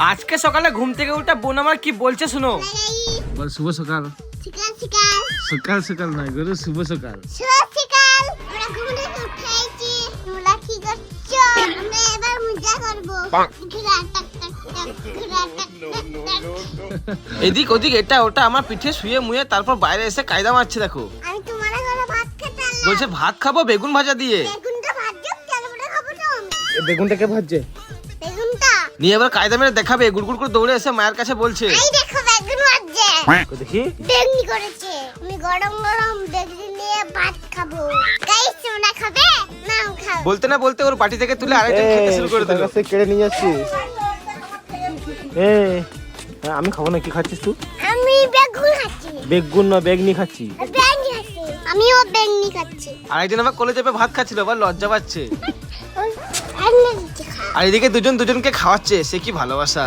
আজকে সকালে ঘুম থেকে উঠে বোন আমার কি বলছে শুনো। বল শুভ সকাল। সকাল সকাল সকাল সকাল নয় গরু, শুভ সকাল। শুভ সকাল। আমরা ঘুম থেকে উঠেছি, তোমরা কি করছো? আমরা এবার মজা করবো। ঘুরা টাক টাক টাক, ঘুরা টাক টাক টাক। এদিক ওদিক এটা ওটা আমার পিঠে শুয়ে মুয়ে তারপর বাইরে এসে কায়দা মারছে দেখো। আমি তোমার ঘরে ভাত খেতে এলাম। বলছে ভাত খাবো বেগুন ভাজা দিয়ে। বেগুনটা ভাজছো, তেলটা খাবো না আমি। বেগুনটা কে ভাজছে? বেগুনটা নিয়ে এবার কায়দা মেরে দেখাবে, গুড়গুড় করে দৌড়ে এসে মায়ের কাছে বলছে এই দেখো বেগুন ভাজছে। দেখি বেগুনি করেছে। আমি গরম গরম বেগুনি নিয়ে ভাত খাবো। গাইস তোমরা খাবে? নাও খাও। বলতে না বলতে ওর বাটি থেকে তুলে আরেকজন খেতে শুরু করে দিল। কেড়ে নিয়ে যাচ্ছিস? আমি খাবো না, কি খাচ্ছিস তুই? আমি বেগুন খাচ্ছি। বেগুন না বেগনি খাচ্ছি। বেগুনি খাচ্ছি। আমিও বেগুনি খাচ্ছি। আরেকজন আবার কোলে চেপে ভাত খাচ্ছিল, আবার লজ্জা পাচ্ছে। আর না দিচ্ছি খা। আর এদিকে দুজন দুজনকে খাওয়াচ্ছে, সে কি ভালোবাসা।